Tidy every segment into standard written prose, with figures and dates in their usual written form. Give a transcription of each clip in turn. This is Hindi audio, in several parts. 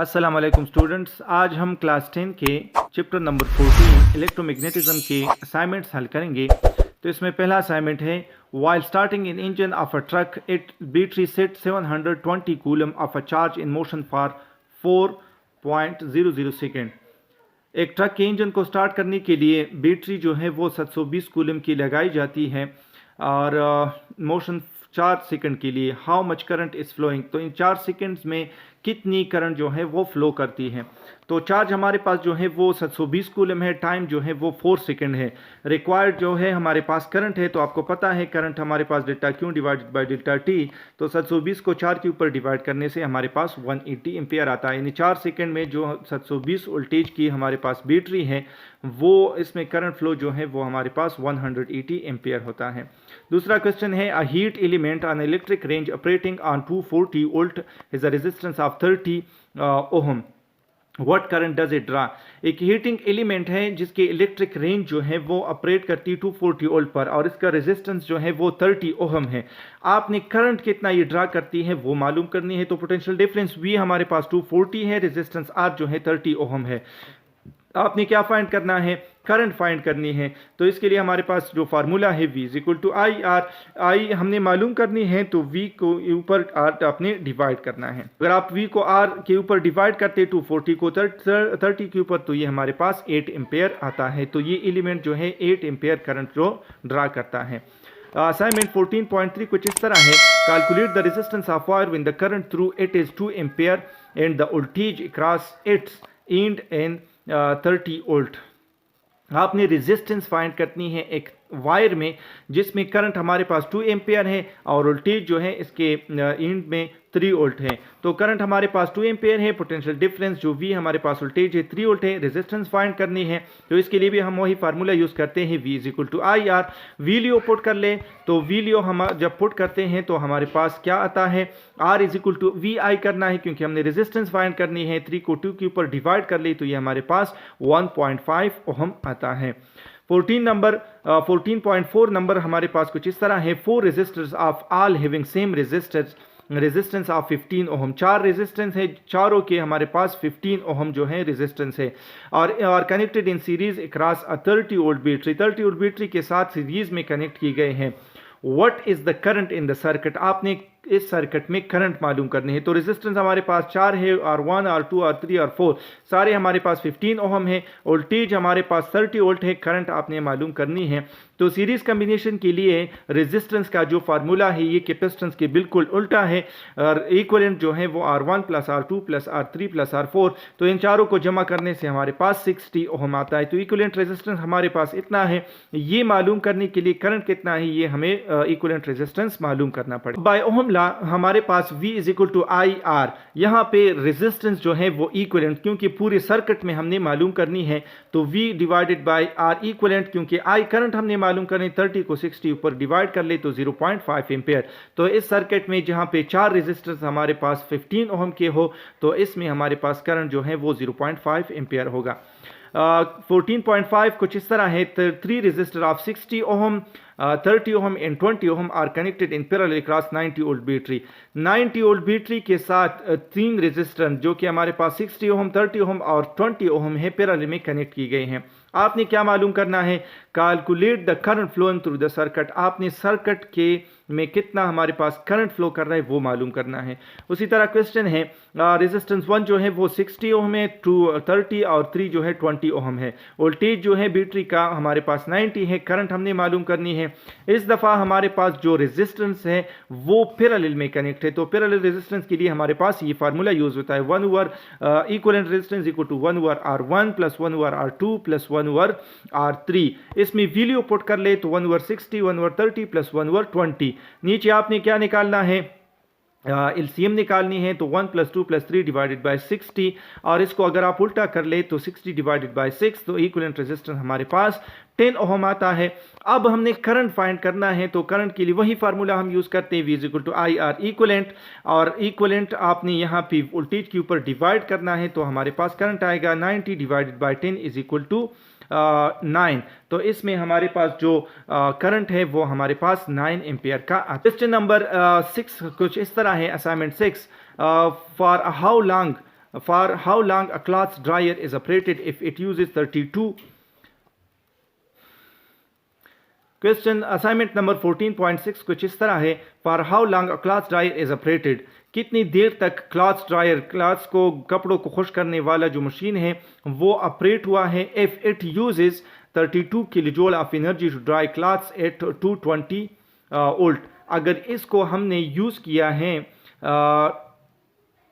अस्सलाम वालेकुम स्टूडेंट्स, आज हम क्लास 10 के चैप्टर नंबर 14 इलेक्ट्रोमैग्नेटिज्म के असाइनमेंट्स हल करेंगे। तो इसमें पहला असाइनमेंट है, while starting in engine of a truck it battery set 720 coulomb of a charge in motion for 4.00 second. एक ट्रक के इंजन को स्टार्ट करने के लिए बैटरी जो है वो 720 कूलम की लगाई जाती है और मोशन 4 सेकंड के लिए। How much current is flowing, तो इन 4 सेकंड्स में कितनी करंट जो है वो फ्लो करती है। तो चार्ज हमारे पास जो है वो 720 कूलम है, टाइम जो है वो 4 सेकंड है। रिक्वायर्ड जो है हमारे पास करंट है, तो आपको पता है करंट हमारे पास delta Q divided by delta T. तो 720 को 4 के ऊपर डिवाइड करने से हमारे पास 180 एम्पियर आता है। यानी 4 सेकंड में जो 720 वोल्टेज की हमारे पास बैटरी है वो इसमें करंट फ्लो जो है वो हमारे पास 180 एम्पियर होता है। दूसरा क्वेश्चन है, a heat element on electric range operating on 240 volt is a resistance of 30 ohm, what current does it draw. एक हीटिंग एलिमेंट है जिसकी इलेक्ट्रिक रेंज जो है वो ऑपरेट करती है 240 वोल्ट पर और इसका रेजिस्टेंस जो है वो 30 ओहम है। आपने करंट कितना ये ड्रा करती है वो मालूम करनी है। तो पोटेंशियल डिफरेंस V हमारे पास 240 है, रेजिस्टेंस R जो है 30 ओहम है। आपने क्या फाइंड करना है, करंट फाइंड करनी है। तो इसके लिए हमारे पास जो फार्मूला है V is equal to I R. I हमने मालूम करनी है तो V को ऊपर R आपने डिवाइड करना है। अगर आप V को R के ऊपर डिवाइड करते 240 को 30 के ऊपर, तो ये हमारे पास 8 एम्पेयर आता है। तो ये एलिमेंट जो है 8 एम्पेयर करंट जो ड्रा करता है। असाइनमेंट 14.3 कुछ इस तरह है, calculate the resistance of wire when the current through it is 2 ampere and the voltage across its and in 30 volt. आपने रेजिस्टेंस फाइंड करनी है एक वायर में जिसमें करंट हमारे पास 2 एम्पियर है और वोल्टेज जो है इसके एंड में 3 वोल्ट है। तो करंट हमारे पास 2 एम्पियर है, पोटेंशियल डिफरेंस जो V हमारे पास वोल्टेज है 3 वोल्ट है, रेजिस्टेंस फाइंड करनी है। तो इसके लिए भी हम वही फार्मूला यूज करते हैं, V is equal to I R. वी लियो पुट कर ले, तो वी लियो हम जब पुट करते हैं तो हमारे पास क्या आता है, R is equal to V I करना है क्योंकि हमने रेजिस्टेंस फाइंड करनी है। 3 को 2 के ऊपर डिवाइड कर ली तो ये हमारे पास 1.5 ओहम आता है। 14.4 नंबर हमारे पास कुछ इस तरह है, 4 resistors of all having same resistance of 15 ohm. 4 resistance है, चारों के हमारे पास 15 ओहम जो है रेजिस्टेंस है और connected in series across a 30 volt battery. 30 volt battery के साथ सीरीज में कनेक्ट की गए हैं। What is the current in the circuit, आपने इस सर्किट में करंट मालूम करनी है। तो रेजिस्टेंस हमारे पास 4 है, R1 R2 R3 R4 सारे हमारे पास 15 ओहम है। वोल्टेज हमारे पास 30 वोल्ट है, करंट आपने मालूम करनी है। तो सीरीज कॉम्बिनेशन के लिए रेजिस्टेंस का जो फार्मूला है ये कैपेसिटेंस के बिल्कुल उल्टा है और इक्विवेलेंट जो है वो R1 plus R2 plus R3 plus R4। तो इन चारों को जमा करने से हमारे पास 60 ओहम आता है। तो इक्विवेलेंट रेजिस्टेंस हमारे पास इतना है। ये मालूम करने के लिए करंट कितना है ये हमें इक्विवेलेंट रेजिस्टेंस मालूम करना पड़ेगा। बाय ओहम लॉ हमारे पास V is equal to I R. यहाँ पे रेजिस्टेंस जो है वो इक्विवेलेंट, क्योंकि पूरे सर्किट में हमने मालूम करनी है तो V divided by R equivalent, क्योंकि I करंट हमने मालूम करनी, 30 को 60 ऊपर डिवाइड कर ले तो 0.5 एम्पियर। तो इस सर्किट में जहाँ पे 4 रेजिस्टेंस हमारे पास 15 ओहम के हो तो इसमें हमारे पास करंट जो है वो 0.5 एम्पियर होगा। 14.5 कुछ इस तरह है, 3 resistor of 60 ohm 30 ohm and 20 ohm are connected in parallel across 90 volt battery. 90 volt battery के साथ 3 रेजिस्टर जो कि हमारे पास 60 ओहम 30 ओहम और 20 ओहम है पैरेलल में कनेक्ट की गए हैं। आपने क्या मालूम करना है, calculate the current flowing through the circuit. आपने सर्किट के में कितना हमारे पास करंट फ्लो कर रहा है वो मालूम करना है। उसी तरह क्वेश्चन है, रेजिस्टेंस 1 जो है वो 60 ओहम है, 2 30 और 3 जो है 20 ओहम है। वोल्टेज जो है बैटरी का हमारे पास 90 है, करंट हमने मालूम करनी है। इस दफा हमारे पास जो रेजिस्टेंस है वो पैरेलल में कनेक्ट है। तो पैरेलल रेजिस्टेंस के लिए हमारे पास ये फार्मूला यूज होता है, 1 over equivalent resistance equal to 1 over R1 plus 1 over R2 plus 1 over R3। इसमें वैल्यू पुट कर ले तो 1 ओवर 60 1 ओवर 30 प्लस 1 ओवर 20। नीचे आपने क्या निकालना है, एलसीएम निकालनी है। तो 1 प्लस 2 प्लस 3 डिवाइडेड बाय 60 और इसको अगर आप उल्टा कर ले तो 60 डिवाइडेड बाय 6, तो इक्विवेलेंट रेजिस्टेंस हमारे पास 10 ओहम आता है। अब हमने करंट फाइंड करना है तो करंट के लिए वही फार्मूला हम यूज करते हैं, V is equal to I R equivalent. और इक्विवेलेंट आपने यहाँ पे वोल्टेज के ऊपर डिवाइड करना है तो हमारे पास करंट आएगा 90 divided by 10 is equal to 9। तो इसमें हमारे पास जो करंट है वो हमारे पास 9 एम्पियर का। क्वेश्चन नंबर 6 कुछ इस तरह है, assignment 6, for how long for how long a cloth dryer is operated if it uses 32. Question assignment number 14.6 कुछ इस तरह है, for how long a cloth dryer is operated, कितनी देर तक क्लॉथ ड्रायर, क्लॉथ्स को, कपड़ों को खुश करने वाला जो मशीन है वो ऑपरेट हुआ है, if it uses 32 kilo joule of energy to dry clothes at 220 volt. अगर इसको हमने यूज़ किया है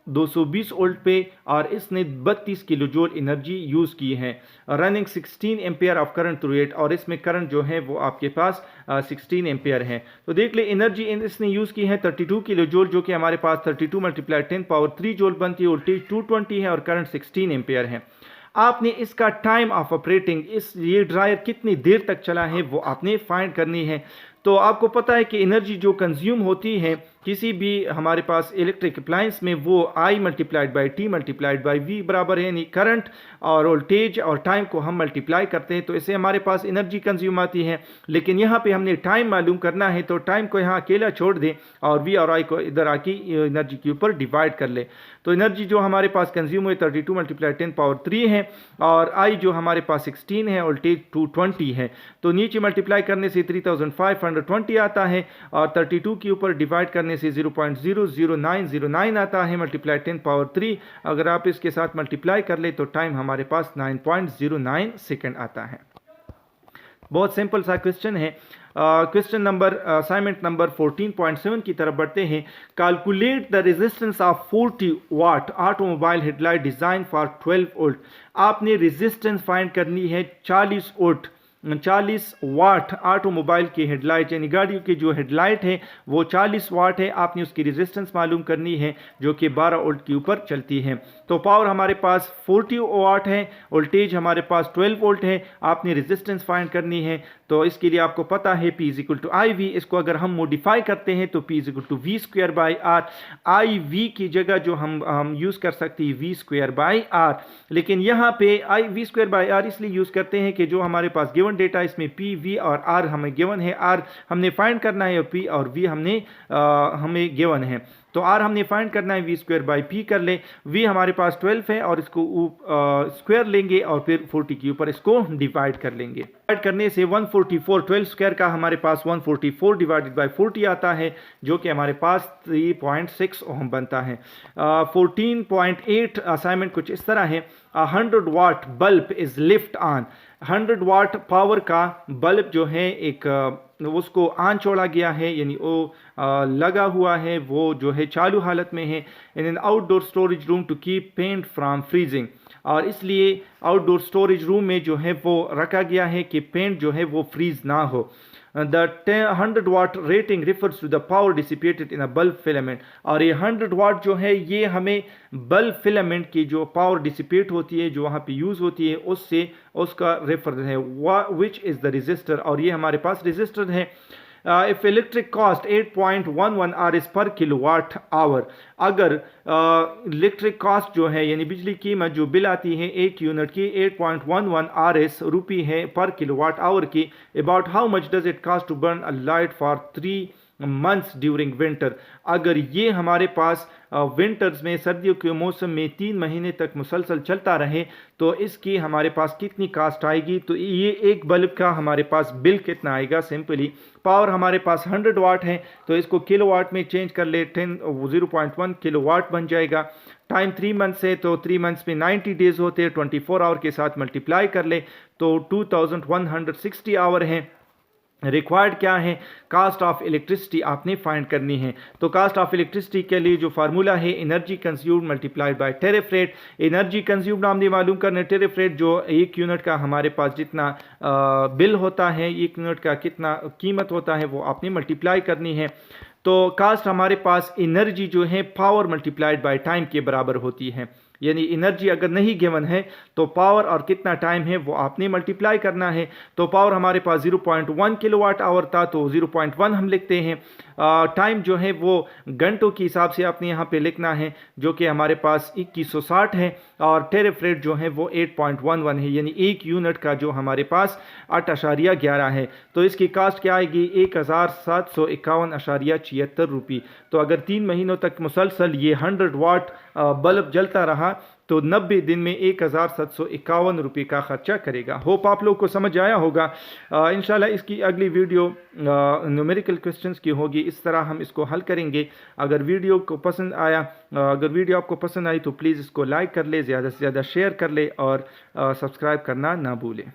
220 वोल्ट पे और इसने 32 किलो जूल एनर्जी यूज़ की है, running 16 ampere of current through it, और इसमें करंट जो है वो आपके पास 16 एम्पियर है। तो देख ले एनर्जी इसने यूज़ की है 32 किलो जूल, जो कि हमारे पास 32 मल्टीप्लाई 10 पावर 3 जूल बनती है, वोल्टेज 220 है और करंट 16 एम्पियर है। आपने इसका टाइम ऑफ ऑपरेटिंग, ये ड्रायर कितनी देर तक चला है वो आपने फाइंड करनी है। तो आपको पता है कि एनर्जी जो कंज्यूम होती है किसी भी हमारे पास इलेक्ट्रिक अप्लायंस में, वो I multiplied by T multiplied by V बराबर है, यानी करंट और वोल्टेज और टाइम को हम मल्टीप्लाई करते हैं तो इससे हमारे पास एनर्जी कंज्यूम आती है। लेकिन यहाँ पे हमने टाइम मालूम करना है, तो टाइम को यहाँ अकेला छोड़ दें और V और I को इधर आके एनर्जी के ऊपर डिवाइड कर ले। तो एनर्जी जो हमारे पास कंज्यूम हुई 32 मल्टीप्लाई 10 पावर 3 है और I जो हमारे पास 16 है, वोल्टेज 220 है। तो नीचे मल्टीप्लाई करने से 3520 आता है और 32 के ऊपर डिवाइड करने से 0.00909 आता है, मल्टीप्लाई 10 पावर 3। अगर आप इसके साथ मल्टीप्लाई कर ले तो टाइम हमारे पास 9.09 सेकंड आता है। बहुत सिंपल सा क्वेश्चन है। क्वेश्चन नंबर असाइनमेंट नंबर 14.7 की तरफ बढ़ते हैं। Calculate the resistance of 40 watt automobile headlight design for 12 volt. आपने रेजिस्टेंस फाइंड करनी है 40 वाट ऑटोमोबाइल की हेडलाइट, यानी गाड़ियों की जो हेडलाइट है वो 40 वाट है। आपने उसकी रेजिस्टेंस मालूम करनी है जो कि 12 वोल्ट के ऊपर चलती है। तो पावर हमारे पास 40 वाट है, वोल्टेज हमारे पास 12 वोल्ट है, आपने रेजिस्टेंस फाइंड करनी है। तो इसके लिए आपको पता है P = IV। इसको अगर हम मॉडिफाई करते हैं तो P = V²/R। IV की जगह जो हम यूज़ कर सकते हैं V²/R, लेकिन यहाँ पे V²/R इसलिए यूज़ करते हैं कि जो हमारे पास गिवन डेटा इसमें P, V और R हमें गिवन है। R हमने फाइंड करना है और P और V हमें गिवन है। तो R हमने फाइंड करना है, V²/P कर ले। V हमारे पास 12 है और इसको स्क्वायर लेंगे और फिर 40 के ऊपर इसको डिवाइड कर लेंगे। डिवाइड करने से 144, 12 स्क्वायर का हमारे पास 144 डिवाइडेड बाई 40 आता है, जो कि हमारे पास 3.6 ओम बनता है। 14.8 असाइनमेंट कुछ इस तरह है। 100 watt bulb is left on. 100 watt power का बल्ब जो है एक उसको ऑन छोड़ा गया है, यानी वो लगा हुआ है, वो जो है चालू हालत में है। In an outdoor storage room to keep paint from freezing, और इसलिए आउटडोर स्टोरेज रूम में जो है वो रखा गया है कि पेंट जो है वो फ्रीज ना हो। The 100 watt rating refers to the power dissipated in a bulb filament, और ये 100 वाट जो है ये हमें बल्ब फिलामेंट की जो पावर डिसिपेट होती है, जो वहाँ पे यूज़ होती है, उससे उसका रेफर है। विच इज़ द रेजिस्टर, और ये हमारे पास रेजिस्टर है। इफ इलेक्ट्रिक कॉस्ट 8.11 आर पर किलोवाट आवर, अगर इलेक्ट्रिक कॉस्ट जो है यानी बिजली कीमत जो बिल आती है एक यूनिट की 8.11 RS रुपी है पर किलोवाट आवर की, about how much does it cost to burn a light for 3 months during winter. अगर ये हमारे पास विंटर्स में, सर्दियों के मौसम में 3 महीने तक मुसलसल चलता रहे तो इसकी हमारे पास कितनी कास्ट आएगी। तो ये एक बल्ब का हमारे पास बिल कितना आएगा। सिंपली पावर हमारे पास 100 वाट है तो इसको किलोवाट में चेंज कर ले, 0.1 किलोवाट बन जाएगा। टाइम 3 मंथ्स है तो 3 मंथ्स में 90 डेज होते हैं, 24 आवर के साथ मल्टीप्लाई कर ले तो 2160 आवर है। रिक्वायर्ड क्या है, कास्ट ऑफ इलेक्ट्रिसिटी आपने फाइंड करनी है। तो कास्ट ऑफ इलेक्ट्रिसिटी के लिए जो फार्मूला है energy consumed multiplied by tariff rate. Energy consumed हमने मालूम करना, टेरिफ रेट जो एक यूनिट का हमारे पास जितना बिल होता है, एक यूनिट का कितना कीमत होता है, वो आपने मल्टीप्लाई करनी है। तो कास्ट हमारे पास एनर्जी जो है पावर मल्टीप्लाइड बाय टाइम के बराबर होती है, यानी एनर्जी अगर नहीं गिवन है तो पावर और कितना टाइम है वो आपने मल्टीप्लाई करना है। तो पावर हमारे पास 0.1 किलोवाट आवर था तो 0.1 हम लिखते हैं। टाइम जो है वो घंटों के हिसाब से आपने यहाँ पे लिखना है जो कि हमारे पास 2160 है, और टेरिफ रेट जो है वो 8.11 है, यानी एक यूनिट का जो हमारे पास 8.11 है। तो इसकी कास्ट क्या आएगी 1751.76 रुपये। तो अगर 3 महीनों तक मुसलसल ये 100 वाट बल्ब जलता रहा तो 90 दिन में 1751 रुपये का खर्चा करेगा। होप आप लोग को समझ आया होगा। इंशाल्लाह इसकी अगली वीडियो न्यूमेरिकल क्वेश्चंस की होगी, इस तरह हम इसको हल करेंगे। अगर वीडियो आपको पसंद आई तो प्लीज़ इसको लाइक कर ले, ज़्यादा से ज़्यादा शेयर कर ले और सब्सक्राइब करना ना भूलें।